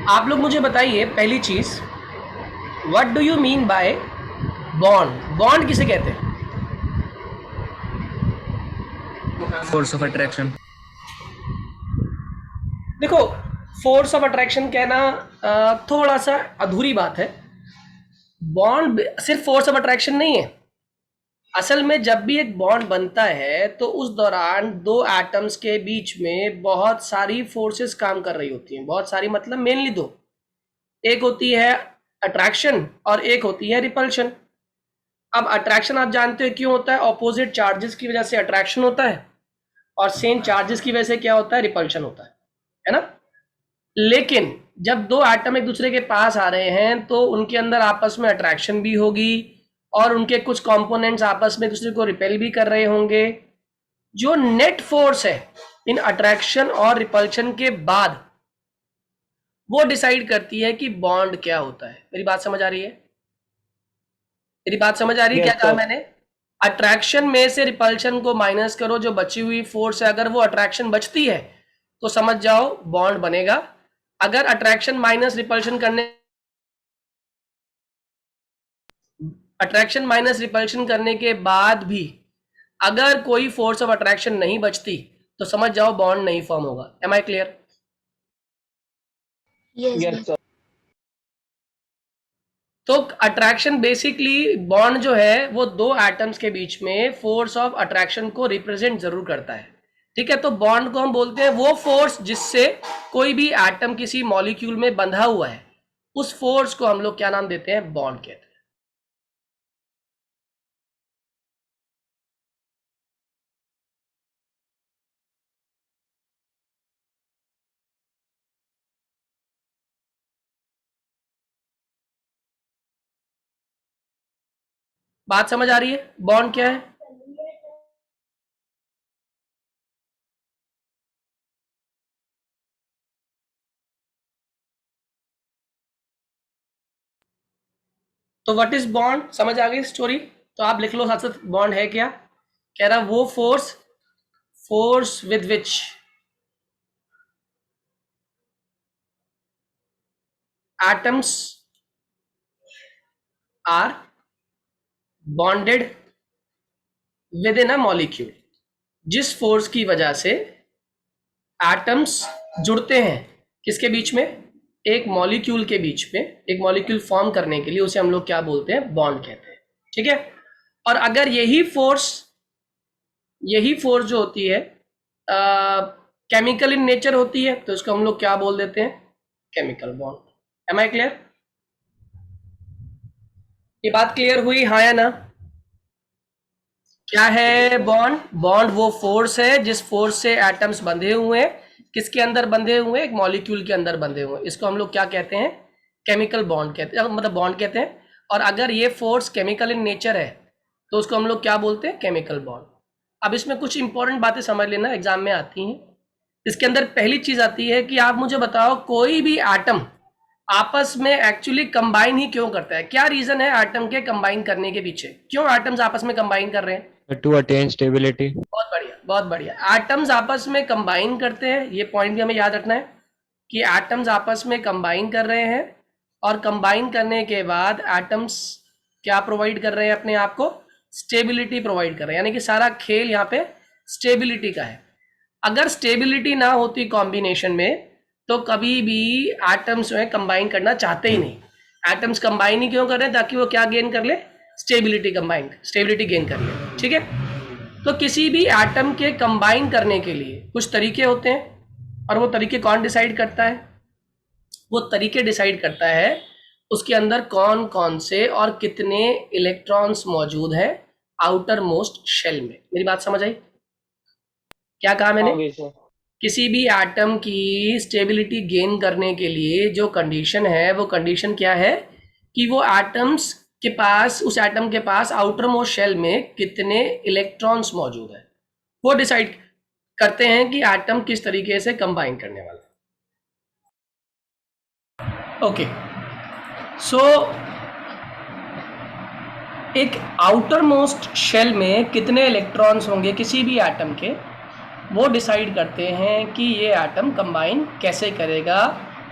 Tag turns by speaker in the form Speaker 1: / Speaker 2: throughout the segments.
Speaker 1: आप लोग मुझे बताइए पहली चीज, what do you mean by bond? Bond किसे कहते हैं?
Speaker 2: Force of attraction.
Speaker 1: देखो, फोर्स ऑफ अट्रैक्शन कहना थोड़ा सा अधूरी बात है। बॉन्ड सिर्फ फोर्स ऑफ अट्रैक्शन नहीं है। असल में जब भी एक बॉन्ड बनता है तो उस दौरान दो एटम्स के बीच में बहुत सारी फोर्सेस काम कर रही होती हैं। बहुत सारी मतलब मेनली दो। एक होती है अट्रैक्शन और एक होती है रिपल्शन। अब अट्रैक्शन आप जानते हो क्यों होता है? ऑपोजिट चार्जेस की वजह से अट्रैक्शन होता है और सेम चार्जेस की वजह से क्या होता है? रिपल्शन होता है ना? लेकिन जब दो एटम एक दूसरे के पास आ रहे हैं तो उनके अंदर आपस में अट्रैक्शन भी होगी और उनके कुछ कंपोनेंट्स आपस में एक दूसरे को रिपेल भी कर रहे होंगे। जो नेट फोर्स है इन अट्रैक्शन और रिपल्शन के बाद, वो डिसाइड करती है कि बॉन्ड क्या होता है। मेरी बात समझ आ रही है? मेरी बात समझ आ रही है? क्या
Speaker 3: यस
Speaker 1: कहा
Speaker 3: सर।
Speaker 1: मैंने? अट्रैक्शन में से रिपल्शन को माइनस करो, जो बची हुई फोर्स है अगर वो अट्रैक्शन बचती है तो समझ जाओ बॉन्ड बनेगा। अगर अट्रैक्शन माइनस रिपल्शन करने के बाद भी अगर कोई फोर्स ऑफ अट्रैक्शन नहीं बचती तो समझ जाओ बॉन्ड नहीं फॉर्म होगा। Am I clear?
Speaker 3: Yes sir.
Speaker 1: तो अट्रैक्शन बेसिकली, बॉन्ड जो है वो दो एटम्स के बीच में फोर्स ऑफ अट्रैक्शन को रिप्रेजेंट जरूर करता है। ठीक है, तो बॉन्ड को हम बोलते हैं वो फोर्स जिससे कोई भी एटम किसी मॉलिक्यूल में बंधा हुआ है, उस फोर्स को हम लोग क्या नाम देते हैं? बॉन्ड कहते हैं। बात समझ आ रही है? बॉन्ड क्या है? तो व्हाट इज बॉन्ड? समझ आ गई स्टोरी? तो आप लिख लो साथ साथ, बॉन्ड है क्या? कह रहा वो force with which atoms are bonded within a molecule। जिस फोर्स की वजह से एटम्स जुड़ते हैं किसके बीच में? एक मॉलिक्यूल के बीच में। एक मॉलिक्यूल फॉर्म करने के लिए उसे हम लोग क्या बोलते हैं? बॉन्ड कहते हैं। ठीक है, और अगर यही फोर्स जो होती है केमिकल इन नेचर होती है तो इसको हम लोग क्या बोल देते हैं? Chemical bond. Am I clear? ये बात क्लियर हुई, हाँ या ना? क्या है बॉन्ड? बॉन्ड वो फोर्स है जिस फोर्स से एटम्स बंधे हुए हैं। किसके अंदर बंधे हुए? एक मॉलिक्यूल के अंदर बंधे हुए हैं। इसको हम लोग क्या कहते हैं? केमिकल बॉन्ड कहते हैं, मतलब बॉन्ड कहते हैं। और अगर ये फोर्स केमिकल इन नेचर है तो उसको हम लोग क्या बोलते हैं? Chemical bond. अब इसमें कुछ इंपॉर्टेंट बातें समझ लेना, एग्जाम में आती हैं। इसके अंदर पहली चीज आती है कि आप मुझे बताओ कोई भी एटम आपस में एक्चुअली कंबाइन ही क्यों करता है? क्या रीजन है एटम के कंबाइन करने के पीछे? क्यों एटम्स आपस में कंबाइन कर रहे हैं?
Speaker 2: To attain stability.
Speaker 1: बहुत बढ़िया, बहुत बढ़िया। एटम्स आपस में कंबाइन करते हैं, ये पॉइंट भी हमें याद रखना है कि एटम्स आपस में कंबाइन कर रहे हैं और कंबाइन करने के बाद एटम्स क्या प्रोवाइड कर रहे हैं अपने आप को? स्टेबिलिटी प्रोवाइड कर रहे हैं। यानी कि सारा खेल यहाँ पे स्टेबिलिटी का है। अगर स्टेबिलिटी ना होती कॉम्बिनेशन में तो कभी भी एटम्स जो है कंबाइन करना चाहते ही नहीं। एटम्स कंबाइन ही क्यों कर रहे हैं? ताकि वो क्या गेन कर ले? स्टेबिलिटी गेन कर ले। ठीक है, तो किसी भी एटम के कंबाइन करने के लिए कुछ तरीके होते हैं और वो तरीके कौन डिसाइड करता है? वो तरीके डिसाइड करता है उसके अंदर कौन कौन से और कितने इलेक्ट्रॉन्स मौजूद है आउटर मोस्ट शेल में। मेरी बात समझ आई? क्या कहा मैंने?
Speaker 3: हाँ सर।
Speaker 1: किसी भी एटम की स्टेबिलिटी गेन करने के लिए जो कंडीशन है वो कंडीशन क्या है कि वो एटम्स के पास, उस एटम के पास आउटर मोस्ट शेल में कितने इलेक्ट्रॉन्स मौजूद है, वो डिसाइड करते हैं कि एटम किस तरीके से कंबाइन करने वाला है। ओके, सो एक आउटर मोस्ट शेल में कितने इलेक्ट्रॉन्स होंगे किसी भी एटम के, वो डिसाइड करते हैं कि ये एटम कंबाइन कैसे करेगा,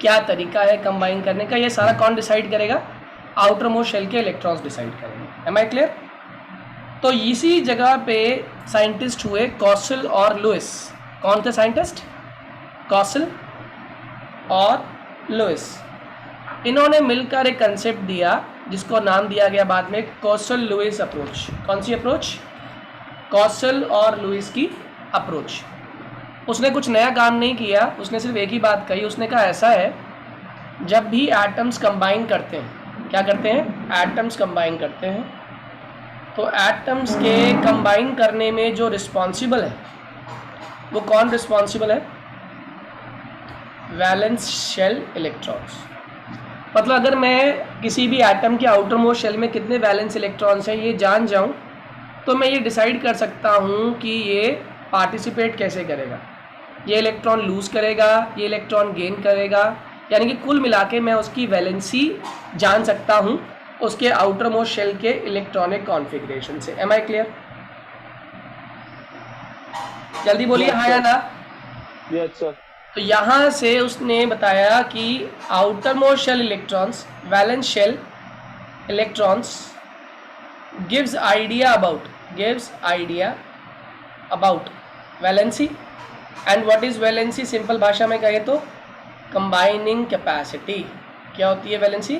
Speaker 1: क्या तरीका है कंबाइन करने का, ये सारा कौन डिसाइड करेगा? आउटर मोस्ट शेल के इलेक्ट्रॉन्स डिसाइड करेंगे। Am I clear? तो इसी जगह पे साइंटिस्ट हुए कॉसल और लुइस। कौन थे साइंटिस्ट? कॉसल और लुइस। इन्होंने मिलकर एक कंसेप्ट दिया जिसको नाम दिया गया बाद में कॉसल लुइस अप्रोच। कौन सी अप्रोच? कॉसल और लुइस की अप्रोच। उसने कुछ नया काम नहीं किया, उसने सिर्फ एक ही बात कही। उसने कहा ऐसा है, जब भी एटम्स कंबाइन करते हैं, क्या करते हैं? एटम्स कंबाइन करते हैं, तो एटम्स के कंबाइन करने में जो रिस्पॉन्सिबल है वो कौन रिस्पॉन्सिबल है? Valence shell electrons. मतलब अगर मैं किसी भी एटम के आउटर मोस्ट शेल में कितने वैलेंस इलेक्ट्रॉन्स हैं ये जान जाऊं, तो मैं ये डिसाइड कर सकता हूं कि ये पार्टिसिपेट कैसे करेगा, ये इलेक्ट्रॉन लूज करेगा, ये इलेक्ट्रॉन गेन करेगा। यानी कि कुल मिला के मैं उसकी वैलेंसी जान सकता हूं उसके आउटर मोस्ट शेल के इलेक्ट्रॉनिक कॉन्फ़िगरेशन से। Am I clear? जल्दी बोलिए हाँ या ना।
Speaker 3: Yes sir.
Speaker 1: तो यहाँ से उसने बताया कि outermost shell electrons, valence shell electrons gives idea about valency, and what is valency? Simple भाषा में कहे तो कंबाइनिंग कैपेसिटी। क्या होती है वैलेंसी?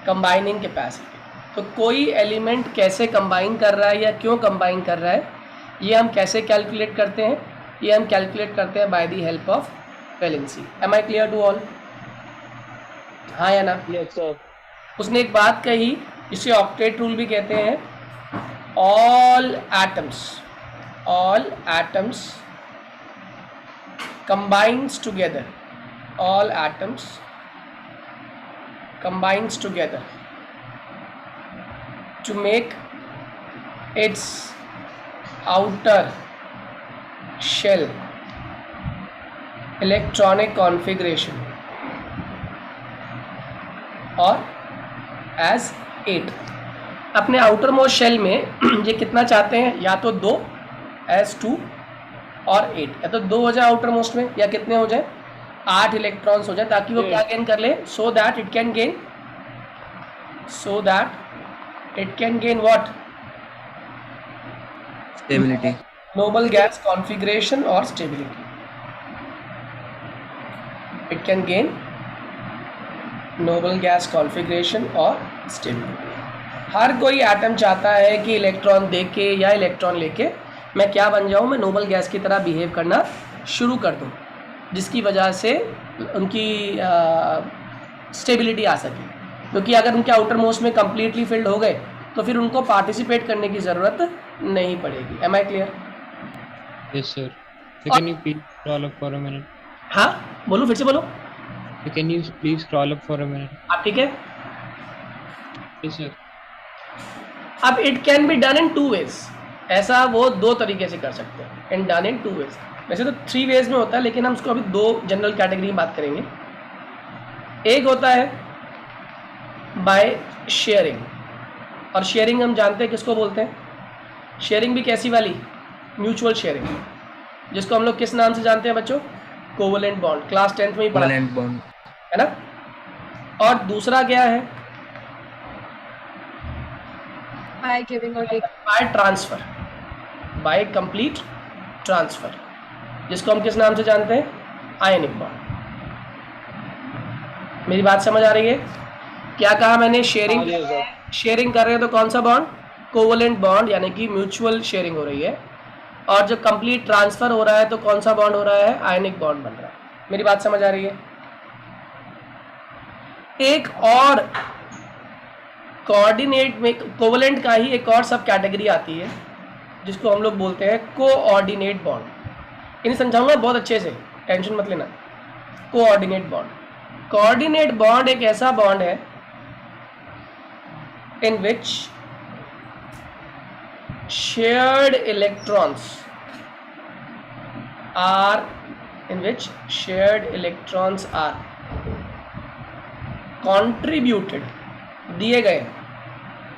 Speaker 1: Combining capacity. तो कोई एलिमेंट कैसे कंबाइन कर रहा है या क्यों कंबाइन कर रहा है, ये हम कैसे कैलकुलेट करते हैं? ये हम कैलकुलेट करते हैं by the help of valency. Am I clear to all? हाँ या ना?
Speaker 3: Yes sir.
Speaker 1: उसने एक बात कही जिसे ऑक्टेट रूल भी कहते हैं। All atoms combines together, all atoms combines together to make its outer shell electronic configuration और as 8। अपने आउटर मोस्ट शेल में ये कितना चाहते हैं? या तो 2 S2 और 8, या तो 2 हो जाए आउटर मोस्ट में, या कितने हो जाए? 8 इलेक्ट्रॉन्स हो जाए, ताकि वो क्या गेन कर ले? So that it can gain what?
Speaker 2: Stability.
Speaker 1: Noble gas configuration और stability. It can gain noble gas configuration और स्टेबिलिटी। हर कोई एटम चाहता है कि इलेक्ट्रॉन दे के या इलेक्ट्रॉन लेके मैं क्या बन जाऊं? मैं नोबल गैस की तरह बिहेव करना शुरू कर दूं, जिसकी वजह से उनकी स्टेबिलिटी आ सके। क्योंकि अगर उनके आउटर मोस्ट में कम्प्लीटली फिल्ड हो गए तो फिर उनको पार्टिसिपेट करने की ज़रूरत नहीं पड़ेगी। Am I clear?
Speaker 2: Yes, sir. So can you please scroll up for a minute?
Speaker 1: हाँ बोलो, फिर से बोलो।
Speaker 2: So can you please scroll up for a minute?
Speaker 1: आप ठीक है?
Speaker 2: Yes, sir.
Speaker 1: अब it can be done in 2 ways. ऐसा वो 2 तरीके से कर सकते हैं, एंड डन इन 2 वेज। वैसे तो 3 वेज में होता है, लेकिन हम उसको अभी 2 जनरल कैटेगरी में बात करेंगे। एक होता है बाय शेयरिंग, और शेयरिंग हम जानते हैं किसको बोलते हैं? शेयरिंग भी कैसी वाली? म्यूचुअल शेयरिंग, जिसको हम लोग किस नाम से जानते हैं बच्चों? Covalent bond. क्लास 10th में ही पढ़ा
Speaker 2: Covalent bond.
Speaker 1: है ना। और दूसरा क्या है?
Speaker 4: By giving or taking.
Speaker 1: By transfer, by complete transfer, जिसको हम किस नाम से जानते हैं? Ionic bond. मेरी बात समझ आ रही है? क्या कहा मैंने? शेयरिंग कर रहे हैं तो कौन सा बॉन्ड? कोवलेंट बॉन्ड, यानी कि म्यूचुअल शेयरिंग हो रही है। और जब कंप्लीट ट्रांसफ़र हो रहा है तो कौन सा बॉन्ड हो रहा है? आयनिक बॉन्ड बन रहा है। मेरी बात समझ आ रही है? एक और कोऑर्डिनेट में कोवलेंट का ही एक और सब कैटेगरी आती है जिसको हम लोग बोलते हैं कोऑर्डिनेट बॉन्ड। इन्हें समझाऊंगा बहुत अच्छे से, टेंशन मत लेना। कोऑर्डिनेट बॉन्ड, कोऑर्डिनेट बॉन्ड एक ऐसा बॉन्ड है इन विच shared electrons are contributed, दिए गए,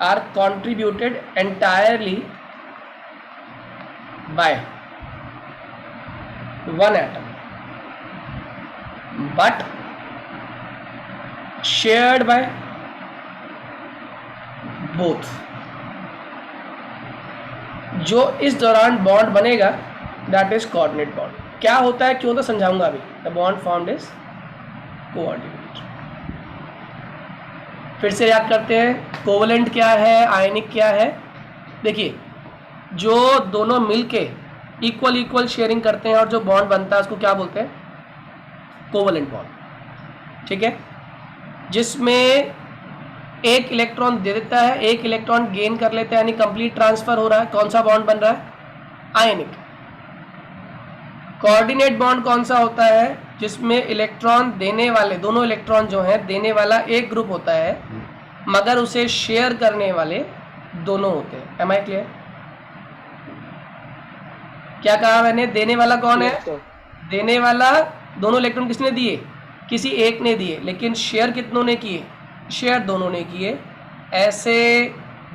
Speaker 1: are contributed entirely by one atom, but shared by both. जो इस दौरान बॉन्ड बनेगा दैट इज कोऑर्डिनेट बॉन्ड। क्या होता है क्यों, तो समझाऊंगा अभी। The bond formed is coordinate. फिर से याद करते हैं, कोवलेंट क्या है, आयनिक क्या है। देखिए, जो दोनों मिलके इक्वल इक्वल शेयरिंग करते हैं और जो बॉन्ड बनता है उसको क्या बोलते हैं, कोवलेंट बॉन्ड। ठीक है, जिसमें एक इलेक्ट्रॉन दे देता है, एक इलेक्ट्रॉन गेन कर लेता है, यानी कंप्लीट ट्रांसफर हो रहा है। कौन सा बॉन्ड बन रहा है, आयनिक। कोऑर्डिनेट बॉन्ड कौन सा होता है, जिसमें इलेक्ट्रॉन देने वाले, दोनों इलेक्ट्रॉन जो हैं देने वाला एक ग्रुप होता है मगर उसे शेयर करने वाले दोनों होते हैं। Am I clear? क्या कहा मैंने, देने वाला कौन है, देने वाला दोनों इलेक्ट्रॉन किसने दिए, किसी एक ने दिए, लेकिन शेयर कितनों ने किए, शेयर दोनों ने किए। ऐसे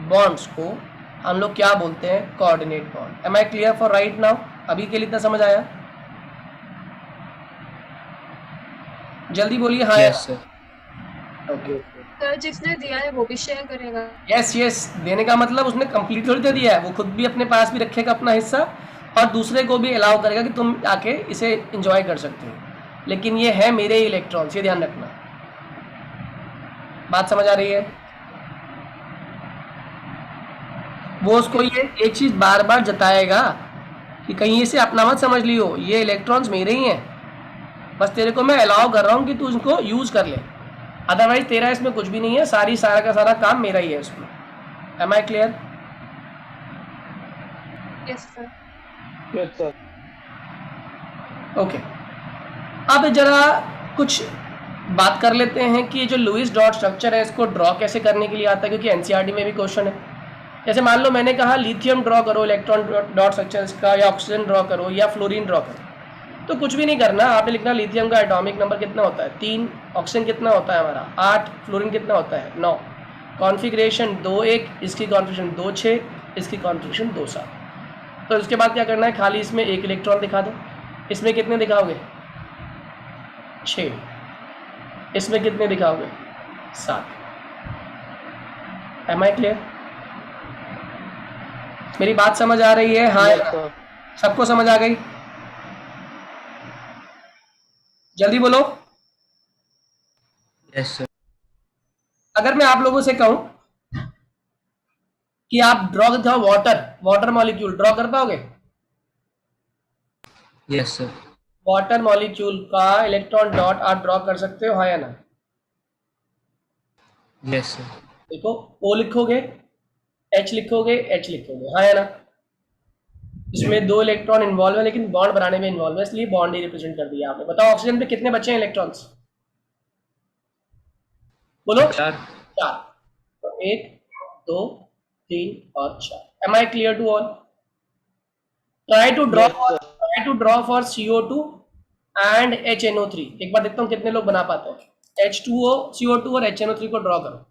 Speaker 1: बॉन्ड्स को हम लोग क्या बोलते हैं, coordinate bond. Am I clear for right now? अभी के लिए इतना समझ आया? जल्दी बोलिए हाँ या
Speaker 2: Yes, sir.
Speaker 1: ओके।
Speaker 4: सर जिसने दिया है वो भी शेयर करेगा।
Speaker 1: यस यस, देने का मतलब उसने कंप्लीट थोड़ी दे दिया है, वो खुद भी अपने पास भी रखेगा अपना हिस्सा और दूसरे को भी अलाउ करेगा कि तुम आके इसे एंजॉय कर सकते हो, लेकिन ये है मेरे ही इलेक्ट्रॉन्स, ये ध्यान रखना। बात समझ आ रही है? वो उसको ये एक चीज बार बार जताएगा कि कहीं इसे अपना मत समझ लियो, ये इलेक्ट्रॉन्स मेरे ही हैं, बस तेरे को मैं अलाउ कर रहा हूँ कि तू इनको यूज कर ले, अदरवाइज तेरा इसमें कुछ भी नहीं है, सारा का सारा काम मेरा ही है इसमें। Am I clear?
Speaker 4: Yes sir.
Speaker 1: Okay, अब जरा कुछ बात कर लेते हैं कि जो लुईस डॉट स्ट्रक्चर है इसको ड्रॉ कैसे करने के लिए आता है, क्योंकि एनसीईआरटी में भी क्वेश्चन है। जैसे मान लो मैंने कहा लिथियम ड्रॉ करो, इलेक्ट्रॉन डॉट स्ट्रक्चर इसका, या ऑक्सीजन ड्रॉ करो, या फ्लोरीन ड्रॉ करो, तो कुछ भी नहीं करना, आपने लिखना लिथियम का एटॉमिक नंबर कितना होता है 3, ऑक्सीजन कितना होता है हमारा 8, फ्लोरीन कितना होता है 9, कॉन्फ़िगरेशन 2-1, इसकी कॉन्फ़िगरेशन 2-6, इसकी कॉन्फ़िगरेशन 2-7। तो इसके बाद क्या करना है, खाली इसमें एक इलेक्ट्रॉन दिखा दो। इसमें कितने दिखाओगे 6, इसमें कितने दिखाओगे 7। Am I clear? मेरी बात समझ आ रही है हाँ या ना? सबको समझ आ गई? जल्दी बोलो।
Speaker 2: Yes, sir.
Speaker 1: अगर मैं आप लोगों से कहूं कि आप ड्रॉ दिखाओ वाटर मॉलिक्यूल, ड्रॉ कर पाओगे?
Speaker 2: Yes, sir.
Speaker 1: वाटर मॉलिक्यूल का इलेक्ट्रॉन डॉट आप ड्रॉ कर सकते हो हाँ या ना?
Speaker 2: Yes, sir.
Speaker 1: देखो, ओ लिखोगे, एच लिखोगे, एच लिखोगे, हाँ या ना? इसमें 2 इलेक्ट्रॉन इन्वॉल्व है, लेकिन बॉन्ड बनाने में इन्वॉल्व है, इसलिए बॉन्ड ही रिप्रेजेंट कर दिया आपने। बताओ ऑक्सीजन पे कितने बचे हैं इलेक्ट्रॉन्स, बोलो।
Speaker 2: 4.
Speaker 1: 4। तो 1 2 3 और 4। Am I clear to all? Try to draw for CO2 and HNO3। एक बार देखता हूँ कितने लोग बना पाते हैं। H2O, CO2 और HNO3 को ड्रॉ करो।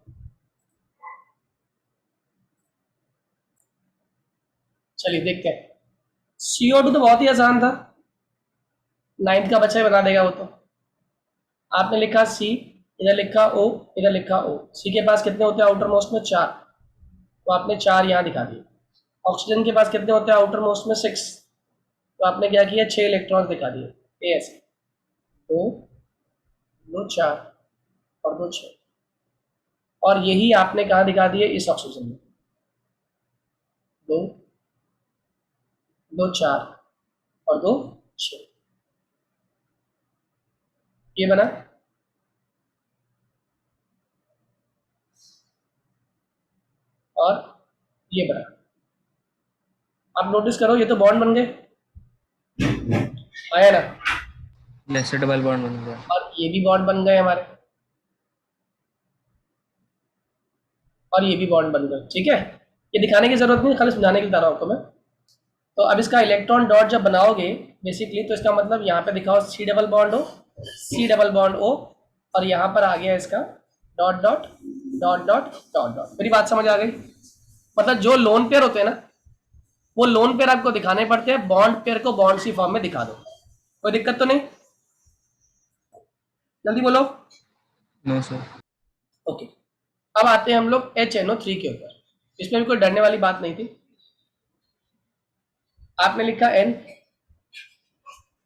Speaker 1: चलिए देखते हैं। CO2 तो बहुत ही आसान था, 9th का बच्चा ही बना देगा वो तो। आपने लिखा C, इधर लिखा O, इधर लिखा O। C के पास कितने होते हैं आउटर मोस्ट में 4, तो आपने 4 यहाँ दिखा दिए। ऑक्सीजन के पास कितने होते हैं आउटर मोस्ट में 6, तो आपने क्या किया 6 इलेक्ट्रॉन्स दिखा दिए ऐसे, 2 2 4 और 2 6, और यही आपने कहाँ दिखा दिए इस ऑक्सीजन में, 2 2 4 और 2 6, ये बना। और ये बना। आप नोटिस करो ये तो बॉन्ड बन गए, आया ना?
Speaker 2: Yes, sir. Double bond बन गया.
Speaker 1: और ये भी बॉन्ड बन गए हमारे, और ये भी बॉन्ड बन गए। ठीक है, ये दिखाने की जरूरत नहीं, खाली समझाने के लिए बता रहा हूँ आपको मैं। तो अब इसका इलेक्ट्रॉन डॉट जब बनाओगे बेसिकली, तो इसका मतलब यहाँ पे दिखाओ C double bond O, C double bond O, और यहाँ पर आ गया इसका dot dot dot dot dot dot. मेरी बात समझ आ गई? मतलब जो लोन पेयर होते हैं ना, वो लोन पेयर आपको दिखाने पड़ते हैं, बॉन्ड पेयर को बॉन्ड सी फॉर्म में दिखा दो। कोई दिक्कत तो नहीं? जल्दी बोलो।
Speaker 2: No, sir.
Speaker 1: ओके, अब आते हैं हम लोग HNO3 के ऊपर। इसमें भी कोई डरने वाली बात नहीं थी। आपने लिखा N,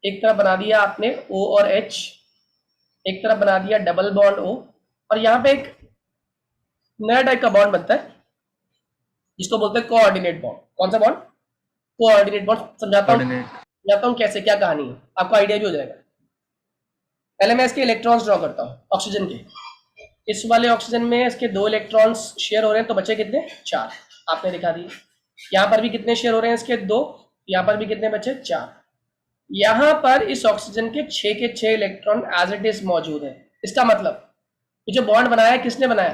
Speaker 1: एक तरफ बना दिया आपने O और H, एक तरफ बना दिया डबल बॉन्ड O, और यहाँ पे एक नया टाइप का बॉन्ड बनता है जिसको बोलते हैं कोऑर्डिनेट बॉन्ड। कौन सा बॉन्ड? Coordinate bond. समझाता हूँ कैसे, क्या कहानी है, आपको आइडिया भी हो जाएगा। पहले मैं इसके इलेक्ट्रॉन्स ड्रॉ करता हूँ ऑक्सीजन के। इस वाले ऑक्सीजन में इसके 2 इलेक्ट्रॉन्स शेयर हो रहे हैं, तो बचे कितने? 4, आपने दिखा दिए। यहाँ पर भी कितने शेयर हो रहे हैं इसके? 2। यहाँ पर भी कितने बचे? 4। यहाँ पर इस ऑक्सीजन के 6 के 6 इलेक्ट्रॉन एज इट इज मौजूद है। इसका मतलब ये जो बॉन्ड बनाया है किसने बनाया?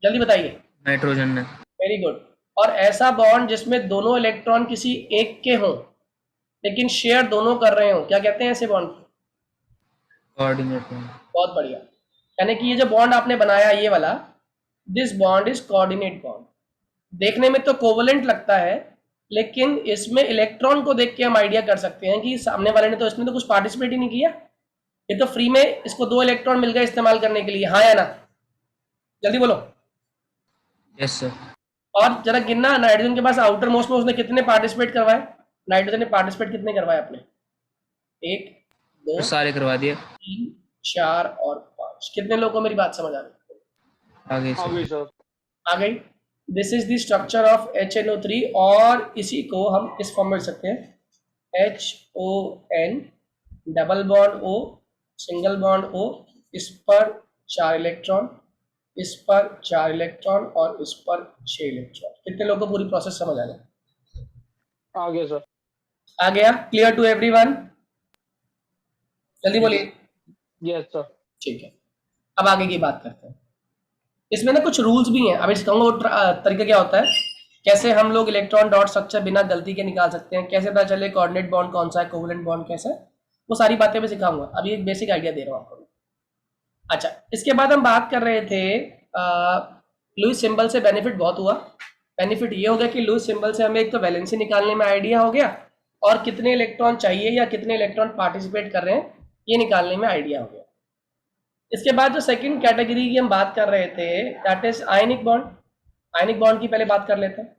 Speaker 1: जल्दी बताइए।
Speaker 3: नाइट्रोजन ने।
Speaker 1: Very good. और ऐसा बॉन्ड जिसमें दोनों इलेक्ट्रॉन किसी एक के हों लेकिन शेयर दोनों कर रहे हो, क्या कहते हैं ऐसे बॉन्ड?
Speaker 3: कोऑर्डिनेट।
Speaker 1: बहुत बढ़िया। यानी कि ये जो बॉन्ड आपने बनाया ये वाला, this bond is coordinate bond. देखने में तो कोवलेंट लगता है, लेकिन इसमें इलेक्ट्रॉन को देख के हम आइडिया कर सकते हैं कि सामने वाले ने तो इसमें तो कुछ पार्टिसिपेट ही नहीं किया, ये तो फ्री में इसको 2 इलेक्ट्रॉन मिल गए इस्तेमाल करने के लिए। हाँ या ना? जल्दी बोलो।
Speaker 3: Yes sir.
Speaker 1: और जरा गिनना, नाइट्रोजन के पास आउटर मोस्ट में उसने कितने पार्टिसिपेट करवाए? नाइट्रोजन ने पार्टिसिपेट कितने करवाए अपने? 1 2
Speaker 3: सारे करवा दिए।
Speaker 1: 3 4 और 5। कितने लोगों को मेरी बात समझ आ रही?
Speaker 3: आगे सर।
Speaker 1: आ गई। This is the structure of HNO3, और इसी को हम इस फॉर्म में लिख सकते हैं HON, double bond O, single bond O, इस पर 4 इलेक्ट्रॉन, इस पर 4 इलेक्ट्रॉन और इस पर 6 इलेक्ट्रॉन। कितने लोगों को पूरी प्रोसेस समझ आ गया?
Speaker 2: आ गया सर।
Speaker 1: आ गया? Clear to everyone? जल्दी बोलिए।
Speaker 2: Yes sir.
Speaker 1: ठीक है, अब आगे की बात करते हैं। इसमें ना कुछ रूल्स भी हैं, अभी सिखाऊंगा वो तरीका क्या होता है, कैसे हम लोग इलेक्ट्रॉन डॉट स्ट्रक्चर बिना गलती के निकाल सकते हैं, कैसे पता चले कोऑर्डिनेट बॉन्ड कौन सा है, कोवलेंट बॉन्ड कैसा है, वो सारी बातें मैं सिखाऊंगा। अभी एक बेसिक आइडिया दे रहा हूँ आपको। अच्छा, इसके बाद हम बात कर रहे थे लुईस सिंबल से बेनिफिट बहुत हुआ। बेनिफिट ये हो गया कि लुईस सिंबल से हमें एक तो वैलेंसी निकालने में आइडिया हो गया, और कितने इलेक्ट्रॉन चाहिए या कितने इलेक्ट्रॉन पार्टिसिपेट कर रहे हैं ये निकालने में आइडिया हो गया। इसके बाद जो सेकंड कैटेगरी की हम बात कर रहे थे that is ionic bond. Ionic bond की पहले बात कर लेते हैं।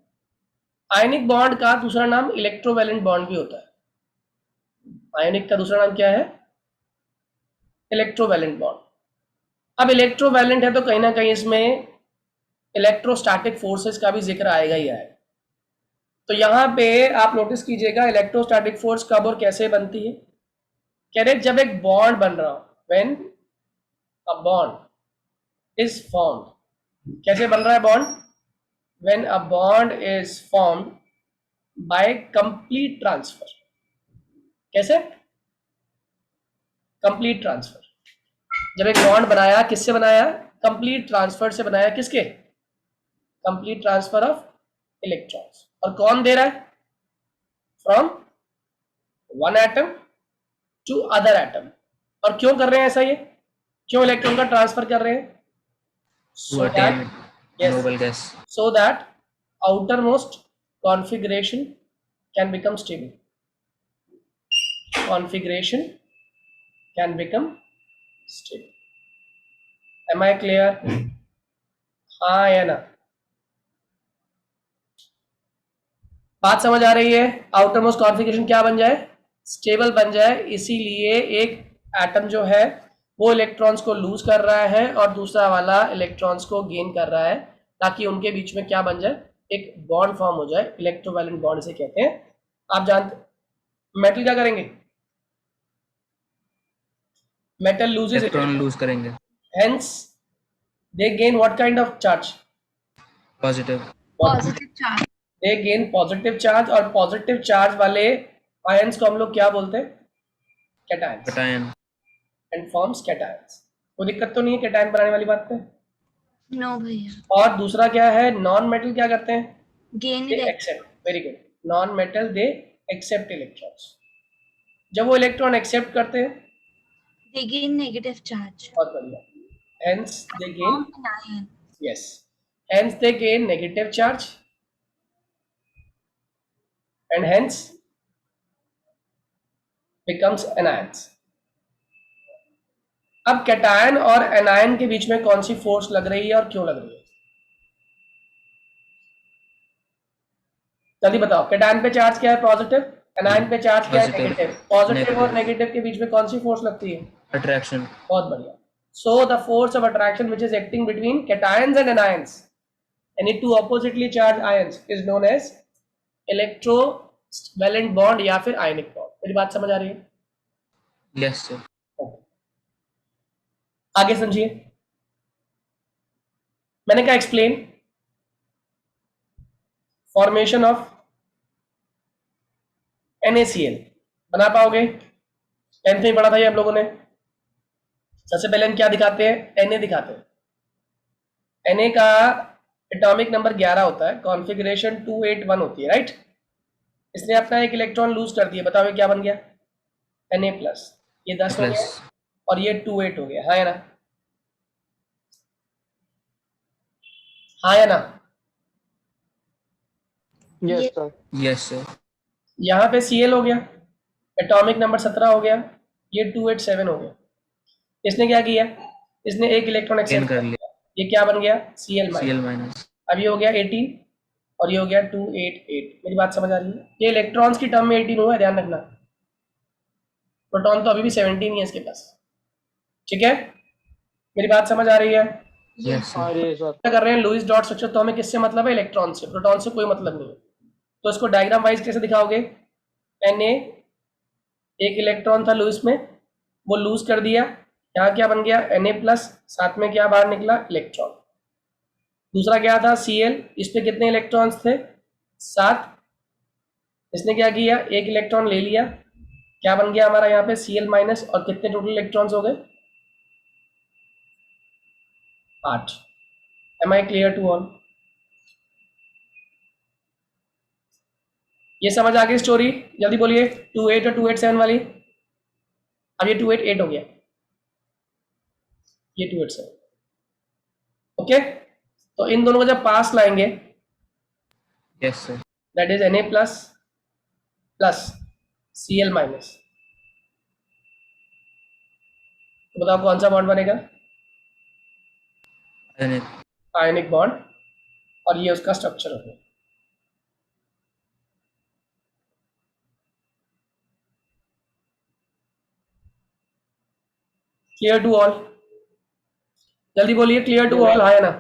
Speaker 1: आयनिक बॉन्ड का दूसरा नाम इलेक्ट्रोवैलेंट बॉन्ड भी होता है। आयनिक का दूसरा नाम क्या है? Electrovalent bond. अब इलेक्ट्रोवैलेंट है तो कहीं ना कहीं इसमें इलेक्ट्रोस्टैटिक फोर्सेस का भी जिक्र आएगा ही आएगा। तो यहाँ पे आप नोटिस कीजिएगा इलेक्ट्रोस्टैटिक फोर्स कब और कैसे बनती है। कह रहे जब एक बॉन्ड बन रहा हो, when a bond is formed. कैसे बन रहा है bond? When a bond is formed by complete transfer. कैसे? Complete transfer. जब एक बॉन्ड बनाया, किससे बनाया? कंप्लीट ट्रांसफर से बनाया। किसके? Complete transfer of electrons. और कौन दे रहा है? From one atom to other atom. और क्यों कर रहे हैं ऐसा? ये क्यों इलेक्ट्रॉन का ट्रांसफर कर रहे हैं? so that yes
Speaker 3: noble gas.
Speaker 1: so that outermost configuration can become stable. Configuration can become stable. Am I clear? हाँ या ना? बात समझ आ रही है? आउटर मोस्ट कॉन्फ़िगरेशन क्या बन जाए? स्टेबल बन जाए। इसीलिए एक एटम जो है वो इलेक्ट्रॉन्स को लूज कर रहा है और दूसरा वाला इलेक्ट्रॉन्स को गेन कर रहा है, ताकि उनके बीच में क्या बन जाए? एक बॉन्ड फॉर्म हो जाए। इलेक्ट्रोवैलेंट बॉन्ड इसे कहते हैं। आप जानते मेटल क्या करेंगे? मेटल लूजेस
Speaker 3: इलेक्ट्रॉन लूज करेंगे।
Speaker 1: Hence they gain what kind of charge?
Speaker 3: Positive.
Speaker 4: Positive charge.
Speaker 1: They gain positive charge, और पॉजिटिव चार्ज वाले आयंस को हम लोग क्या बोलते हैं? Cations.
Speaker 3: Cation.
Speaker 1: And forms cations. कोई दिक्कत तो नहीं है कैटायन बनाने वाली बात पे?
Speaker 4: नो भैया।
Speaker 1: और दूसरा क्या है? नॉन मेटल क्या करते हैं?
Speaker 4: Gain
Speaker 1: they accept. Very good. Non metal they accept electrons. जब वो इलेक्ट्रॉन एक्सेप्ट करते हैं,
Speaker 4: दे गेन नेगेटिव चार्ज।
Speaker 1: बहुत बढ़िया, hence they gain,
Speaker 4: form an ion.
Speaker 1: Yes, hence they gain negative charge and hence becomes anions. अब cation और anion के बीच में कौन सी फोर्स लग रही है और क्यों लग रही है? जल्दी बताओ। कैटायन पे चार्ज क्या है? पॉजिटिव। एनायन पे चार्ज क्या है?
Speaker 3: Positive.
Speaker 1: नेगेटिव। पॉजिटिव और
Speaker 3: Negative.
Speaker 1: नेगेटिव के बीच में कौन सी फोर्स लगती है?
Speaker 3: Attraction.
Speaker 1: बहुत बढ़िया। So the force of attraction which is acting between cations and anions, any two oppositely charged ions is known as electrovalent bond या फिर ionic bond। मेरी बात समझ आ रही है?
Speaker 3: Yes, sir.
Speaker 1: आगे समझिए। मैंने कहा एक्सप्लेन फॉर्मेशन ऑफ NaCl। बना पाओगे? 10th में पढ़ा था ये हम लोगों ने। सबसे पहले हम क्या दिखाते हैं? Na दिखाते हैं। Na का एटॉमिक नंबर 11 होता है, कॉन्फ़िगरेशन 281 होती है, राइट? इसने अपना एक इलेक्ट्रॉन लूज कर दिया। बताओ ये क्या बन गया? Na plus. ये 10 हो गया
Speaker 3: Plus.
Speaker 1: और ये 28 हो गया। हाँ या ना? हाँ या ना?
Speaker 3: Yes, sir.
Speaker 1: यहाँ पे Cl हो गया, एटॉमिक नंबर 17 हो गया, ये 287 हो गया। इसने क्या किया? इसने एक इलेक्ट्रॉन
Speaker 3: Gain
Speaker 1: एक्सेप्ट
Speaker 3: कर
Speaker 1: कर
Speaker 3: लिया.
Speaker 1: लिया। ये क्या बन गया? Cl minus.
Speaker 3: Cl minus.
Speaker 1: अब ये हो गया 18 और ये हो गया 288। मेरी बात समझ आ रही है? ये इलेक्ट्रॉन्स की टर्म में 18 हुआ है, ध्यान रखना। प्रोटॉन तो अभी भी 17 ही है इसके पास। ठीक है, मेरी बात समझ आ रही है?
Speaker 3: Yes, sir.
Speaker 1: क्या कर रहे हैं? Lewis dot structure. तो हमें किससे मतलब है? इलेक्ट्रॉन से। प्रोटॉन से कोई मतलब नहीं है। तो इसको डायग्राम वाइज कैसे दिखाओगे? Na एक इलेक्ट्रॉन था लुईस में, वो लूज कर दिया। यहाँ क्या बन गया? Na प्लस, साथ में क्या बाहर निकला? इलेक्ट्रॉन। दूसरा क्या था? Cl। इस पे कितने इलेक्ट्रॉन्स थे? 7। इसने क्या किया? एक इलेक्ट्रॉन ले लिया। क्या बन गया हमारा यहाँ पे? Cl माइनस। और कितने टोटल इलेक्ट्रॉन्स हो गए? 8। Am I clear to all? ये समझ आ गई स्टोरी? जल्दी बोलिए। 28 और 287 वाली। अब ये 288 हो गया, ये 287। ओके, तो इन दोनों को जब पास लाएंगे,
Speaker 3: Yes, sir.
Speaker 1: That is Na plus plus Cl minus, तो बताओ कौन सा बॉन्ड बनेगा?
Speaker 3: Ionic.
Speaker 1: Ionic bond. और ये उसका स्ट्रक्चर हो गया। Clear to all? जल्दी बोलिए क्लियर टू ऑल, हाँ या ना?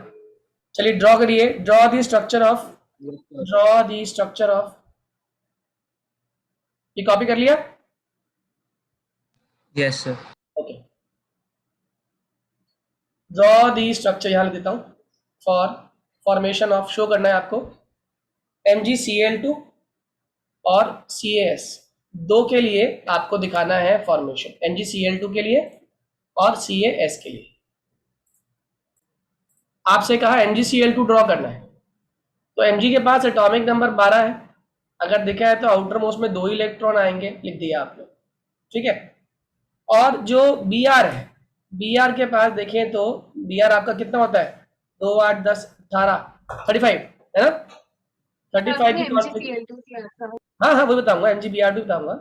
Speaker 1: चलिए ड्रॉ करिए। Draw the structure of, draw the structure of, ये कॉपी कर लिया?
Speaker 3: Yes, sir.
Speaker 1: Okay, draw the structure यहां लिख देता हूं। फॉर फॉर्मेशन ऑफ, शो करना है आपको MgCl2 और CaS, दो के लिए आपको दिखाना है फॉर्मेशन, MgCl2 के लिए और CaS के लिए। आपसे कहा MgCl2 ड्रॉ करना है, तो Mg के पास एटॉमिक नंबर 12 है। अगर देखा है तो आउटर मोस्ट में 2 इलेक्ट्रॉन आएंगे, लिख दिया आपने। ठीक है, और जो Br है, Br के पास देखें तो Br आपका कितना होता है? 2 8 10 18 35 है ना? 35 की कॉन्फ़िगरेशन। हाँ हाँ, वही बताऊंगा, MgBr भी बताऊंगा।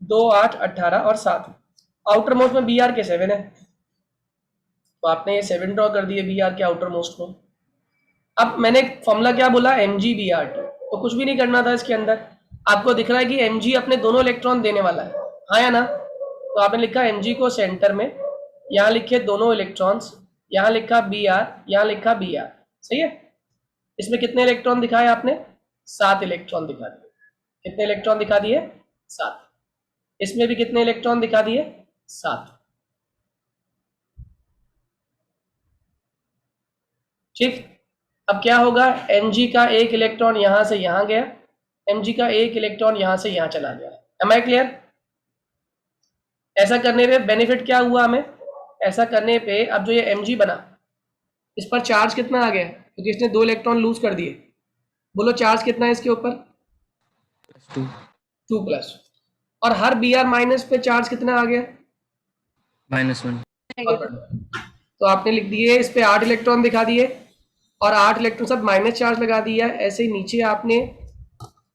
Speaker 1: 2 8 18 और 7। आउटर मोस्ट में Br के 7 है, तो आपने ये 7 ड्रॉ कर दिए Br के आउटर मोस्ट में। अब मैंने फॉर्मूला क्या बोला? MgBr2। तो कुछ भी नहीं करना था इसके अंदर। आपको दिख रहा है कि Mg अपने दोनों इलेक्ट्रॉन देने वाला है, हाँ या ना? तो आपने लिखा Mg को सेंटर में, यहाँ लिखे दोनों इलेक्ट्रॉन्स, यहाँ लिखा Br, यहाँ लिखा Br। सही है? इसमें कितने इलेक्ट्रॉन दिखाए आपने? 7 इलेक्ट्रॉन दिखा दिए। कितने इलेक्ट्रॉन दिखा दिए? 7। इसमें भी कितने इलेक्ट्रॉन दिखा दिए? 7। ठीक, अब क्या होगा? Mg का एक इलेक्ट्रॉन यहां से यहां गया, Mg का एक इलेक्ट्रॉन यहां से यहां चला गया। Am I clear? ऐसा करने पे बेनिफिट क्या हुआ हमें? ऐसा करने पे अब जो ये Mg बना, इस पर चार्ज कितना आ गया? क्योंकि इसने 2 इलेक्ट्रॉन लूज कर दिए। बोलो चार्ज कितना है इसके ऊपर?
Speaker 3: Plus 2.
Speaker 1: 2 प्लस। और हर Br माइनस पे चार्ज कितना आ गया?
Speaker 3: -1.
Speaker 1: तो आपने लिख दिए, इस पे 8 इलेक्ट्रॉन दिखा दिए और 8 इलेक्ट्रॉन सब माइनस चार्ज लगा दिया। ऐसे ही नीचे आपने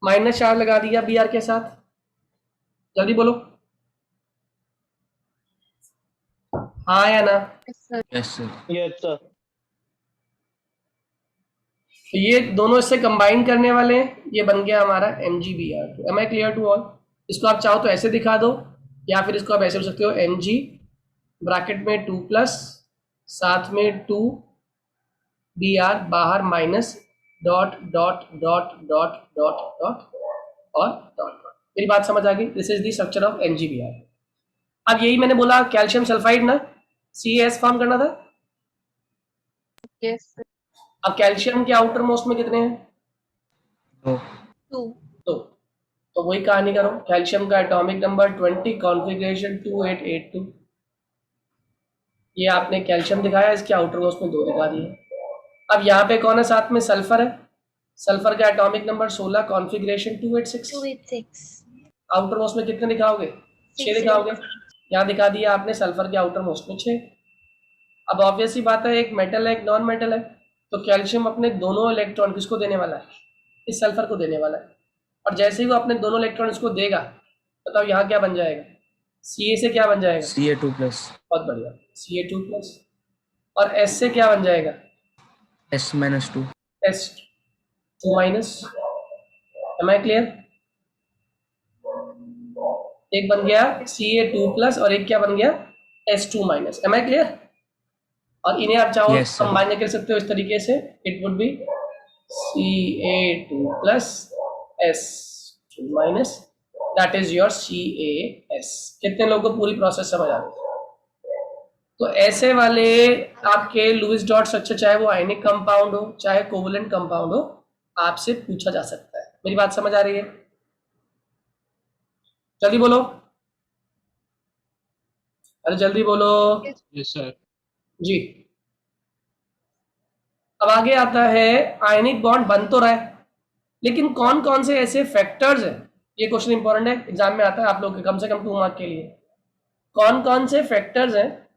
Speaker 1: माइनस चार्ज लगा दिया Br के साथ। जल्दी बोलो, हाँ या ना?
Speaker 4: Yes, sir.
Speaker 3: Yes, sir.
Speaker 2: Yes, sir.
Speaker 1: तो ये दोनों इससे कंबाइन करने वाले हैं, ये बन गया हमारा MgBr2। Am I clear to all? इसको आप चाहो तो ऐसे दिखा दो, या फिर इसको आप ऐसे बोल सकते हो Mg ब्रैकेट में 2 प्लस साथ में 2 Br बाहर minus dot dot dot dot dot dot और डॉट डॉट। मेरी बात समझ आ गई? This is the structure of MgBr। अब यही मैंने बोला कैल्शियम सल्फाइड ना, CaS फॉर्म करना था।
Speaker 4: Yes, sir.
Speaker 1: अब कैल्शियम के आउटर मोस्ट में कितने हैं?
Speaker 3: No.
Speaker 4: 2.
Speaker 1: तो वही कहानी करो, कैल्शियम का एटॉमिक नंबर 20, कॉन्फ़िगरेशन 2882। ये आपने कैल्शियम दिखाया, इसके आउटर मोस्ट में 2 दिखा दिए। अब यहाँ पे कौन है साथ में? सल्फर है। सल्फर का atomic number 16, configuration 286।
Speaker 4: 286.
Speaker 1: Outer most में कितने दिखाओगे? 6 दिखाओगे। यहाँ दिखा दिया आपने सल्फर के आउटर मोस्ट में 6। अब ऑब्वियस सी बात है, एक मेटल है एक नॉन मेटल है, तो कैल्शियम अपने दोनों इलेक्ट्रॉन किसको देने वाला है? इस सल्फर को देने वाला है। और जैसे ही वो अपने दोनों इलेक्ट्रॉन इसको देगा, बताओ यहाँ क्या बन जाएगा? Ca से क्या बन जाएगा?
Speaker 3: Ca2 plus.
Speaker 1: बहुत बढ़िया, Ca2 प्लस। और S से क्या बन जाएगा?
Speaker 3: S minus 2.
Speaker 1: S2 minus. Am I clear? एक बन गया Ca2 प्लस और एक क्या बन गया? S2 minus. Am I clear? और इन्हें आप चाहो
Speaker 3: Yes, sir.
Speaker 1: कंबाइन कर सकते हो इस तरीके से, it would be Ca2 plus S2 minus, that is your CaS। कितने लोगों को पूरी प्रोसेस समझ आ गई? तो ऐसे वाले आपके लुईस डॉट स्ट्रक्चर, चाहे वो आयनिक कंपाउंड हो चाहे कोवलेंट कंपाउंड हो, आपसे पूछा जा सकता है। मेरी बात समझ आ रही है? जल्दी बोलो, अरे जल्दी बोलो
Speaker 2: Yes, sir.
Speaker 1: जी। अब आगे आता है, आयनिक बॉन्ड बन तो रहा है, लेकिन कौन कौन से ऐसे फैक्टर्स हैं? ये क्वेश्चन इंपॉर्टेंट है, एग्जाम में आता है आप लोग के, कम से कम 2 मार्क के लिए। कौन कौन से फैक्टर्स हैं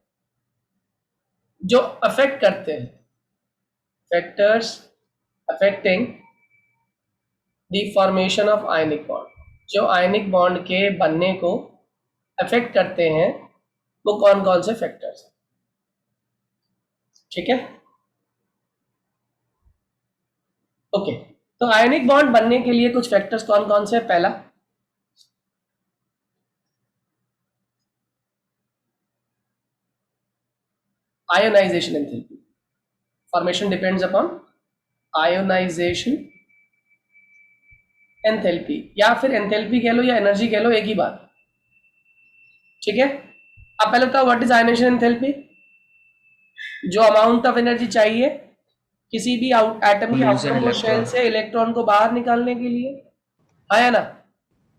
Speaker 1: जो अफेक्ट करते हैं? Factors affecting the formation of ionic bond, जो आयनिक बॉन्ड के बनने को अफेक्ट करते हैं, वो कौन कौन से फैक्टर्स हैं? ठीक है, ओके। तो आयनिक बॉन्ड बनने के लिए कुछ फैक्टर्स कौन कौन से? पहला, ionisation enthalpy. Formation depends upon ionisation enthalpy, या फिर एंथैल्पी कह लो या एनर्जी कह लो, एक ही बात। ठीक है, अब पहले बताओ व्हाट इज आयोनाइजेशन एंथैल्पी? जो अमाउंट ऑफ एनर्जी चाहिए किसी भी एटम की
Speaker 3: Lose an
Speaker 1: outer shell
Speaker 3: electron.
Speaker 1: से इलेक्ट्रॉन को बाहर निकालने के लिए, है ना?